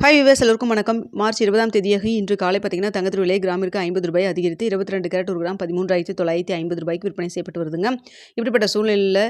Hi viewers, எல்லோருக்கும் வணக்கம். March 20ஆம் தேதியாக இன்று காலை பார்த்தீங்கன்னா தங்கத்தின் விலை கிராமிற்கு ₹50 அதிகரித்து 22 கேரட் ஒரு கிராம் ₹13,950 விற்பனை செய்யப்பட்டு வருதுங்க. இப்படிப்பட்ட சூழ்நிலையில்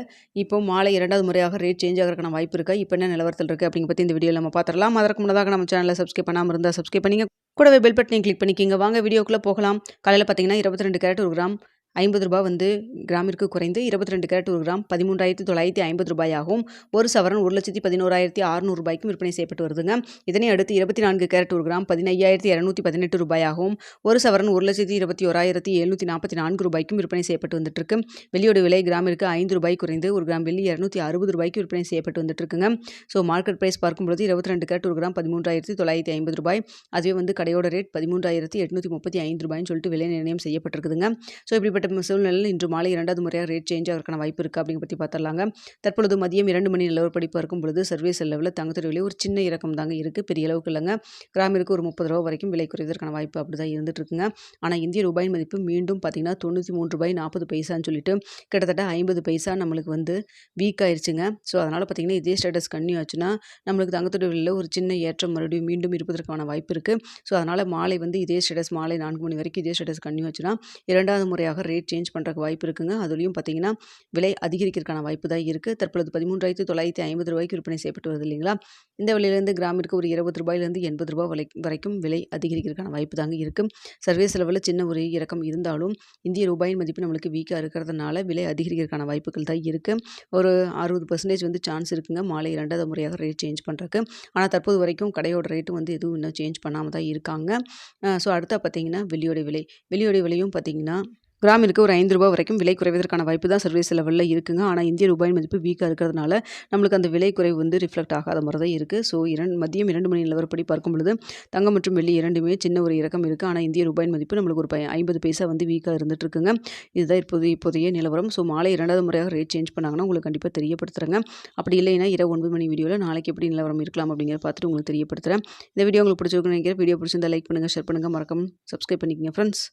இப்போ மாலை இரண்டாவது முறையாக ரேட் சேஞ்ச் ஆகிறதுக்கான வாய்ப்பு இருக்கா? இப்போ என்ன நிலவரத்தில் இருக்குது அப்படிங்க பற்றி இந்த வீடியோவில் நம்ம பார்த்துடலாம். அதற்கு முன்னதாக நம்ம சேனலை சப்ஸ்கிரைப் பண்ணாமல் இருந்தால் சப்ஸ்கிரைப் பண்ணிங்க, கூடவே பெல் பட்டனையும் கிளிக் பண்ணிக்கிங்க. வாங்க வீடியோக்குள்ளே போகலாம். காலையில் பார்த்தீங்கன்னா 22 கேரட் ஒரு கிராம் ₹50 வந்து கிராமிற்கு குறைந்து 22 கேரட் ஒரு கிராம் ₹13,950 ஆகும். ஒரு சவரன் ₹1,11,600 விற்பனை செய்யப்பட்டு வருதுங்க. இதனை அடுத்து 24 கேரட் ஒரு கிராம் ₹15,218 ஆகும். ஒரு சவரன் ₹1,21,744 விற்பனை செய்யப்பட்டு வந்துட்டு இருக்கு. வெள்ளியோட விலை கிராமிற்கு ₹5 குறைந்து ஒரு கிராம் வெள்ளி ₹260 விற்பனை செய்யப்பட்டு வந்துட்டு இருக்குங்க. ஸோ மார்க்கெட் பிரைஸ் பார்க்கும்போது 22 கேரட் ஒரு கிராம் ₹13,950. அதுவே வந்து கடையோட ரேட் ₹13,835 சொல்லிட்டு விலை நிர்ணயம் செய்யப்பட்டிருக்குதுங்க. ஸோ இப்படிப்பட்ட சூழ்நிலையில் இன்று மாலை இரண்டாவது முறையாக ரேட் சேஞ்ச் ஆகிறதுக்கான வாய்ப்பு இருக்குது அப்படிங்க பற்றி பார்த்துடலாங்க. தற்பொழுது மதியம் 2 மணி நிலவரப்படி பார்க்கும் பொழுது சர்வீஸ் லெவலில் தங்கத்தோட விலை ஒரு சின்ன இறக்கம் தாங்க இருக்குது. பெரிய அளவுக்கு இல்லைங்க. கிராமிற்கு ஒரு ₹30 வரைக்கும் விலை குறைவதற்கான வாய்ப்பு அப்படி தான் இருந்துட்டு இருக்குங்க. ஆனால் இந்திய ரூபாயின் மதிப்பு மீண்டும் பார்த்தீங்கன்னா ₹93.40 சொல்லிட்டு கிட்டத்தட்ட 50 பைசா நம்மளுக்கு வந்து வீக் ஆயிடுச்சுங்க. ஸோ அதனால் பார்த்தீங்கன்னா இதே ஸ்டேட்டஸ் கன்னியூ ஆச்சுன்னா நம்மளுக்கு தங்கத்தோட விலையில் ஒரு சின்ன ஏற்றம் மறுபடியும் மீண்டும் இருப்பதற்கான வாய்ப்பு இருக்குது. ஸோ அதனால் மாலை வந்து இதே ஸ்டேட்டஸ் மாலை 4 மணி வரைக்கும் இதே ஸ்டேட்டஸ் கன்னியூ ஆச்சுன்னா இரண்டாவது முறையாக ரேட் சேஞ்ச் பண்ணுறதுக்கு வாய்ப்பு இருக்குங்க. அதுலேயும் பார்த்தீங்கன்னா விலை அதிகரிக்கிறதுக்கான வாய்ப்பு தான் இருக்குது. தற்பொழுது ₹13,950 விற்பனை செய்யப்பட்டு வருது இல்லைங்களா? இந்த விலையிலேருந்து கிராமிற்கு ஒரு ₹20 ₹80 வரைக்கும் விலை அதிகரிக்கிறதுக்கான வாய்ப்பு தாங்க இருக்குது. சர்வீஸ் லெவலில் சின்ன ஒரு இறக்கம் இருந்தாலும் இந்திய ரூபாயின் மதிப்பு நம்மளுக்கு வீக்காக இருக்கிறதுனால விலை அதிகரிக்கிறதுக்கான வாய்ப்புகள் தான் இருக்குது. ஒரு 60% வந்து சான்ஸ் இருக்குங்க மாலை இரண்டாவது முறையாக ரேட் சேஞ்ச் பண்ணுறதுக்கு. ஆனால் தற்போது வரைக்கும் கடையோட ரேட்டு வந்து எதுவும் இன்னும் சேஞ்ச் பண்ணாமல் தான் இருக்காங்க. ஸோ அடுத்தா பார்த்தீங்கன்னா வெள்ளியோட விலையும் பார்த்தீங்கன்னா கிராமிற்கு ஒரு ₹5 வரைக்கும் விலை குறைவதற்கான வாய்ப்பு தான் சர்வீஸ் லெவலில் இருக்குங்க. ஆனால் இந்திய ரூபாயின் மதிப்பு வீக்காக இருக்கிறதுனால நம்மளுக்கு அந்த விலை குறைவு வந்து ரிஃப்ளெக்ட் ஆகாத மாதிரி தான் இருக்குது. ஸோ மதியம் 2 மணி நிலவரப்படி பார்க்கும் பொழுது தங்கம் மற்றும் வெள்ளி இரண்டுமே சின்ன ஒரு இறக்கம் இருக்குது. ஆனால் இந்திய ரூபாயின் மதிப்பு நம்மளுக்கு ஒரு 50 பைசா வந்து வீக்காக இருந்துட்டு இருக்குங்க. இதுதான் இப்போதைய நிலவரம். ஸோ மாலை இரண்டாவது முறையாக ரேட் சேஞ்ச் பண்ணாங்கன்னா உங்களுக்கு கண்டிப்பாக தெரியப்படுத்துகிறேங்க. அப்படி இல்லைன்னா இரவு 9 மணி வீடியோவில் நாளைக்கு எப்படி நிலவரம் இருக்கலாம் அப்படிங்கிறத பார்த்துட்டு உங்களுக்கு தெரியப்படுத்துகிறேன். இந்த வீடியோ உங்களுக்கு பிடிச்சிருக்குன்னு நினைக்கிறேன். வீடியோ பிடிச்சிருந்தா லைக் பண்ணுங்கள், ஷேர் பண்ணுங்கள், மறக்காம சப்ஸ்கிரைப் பண்ணிக்கங்க ஃப்ரெண்ட்ஸ்.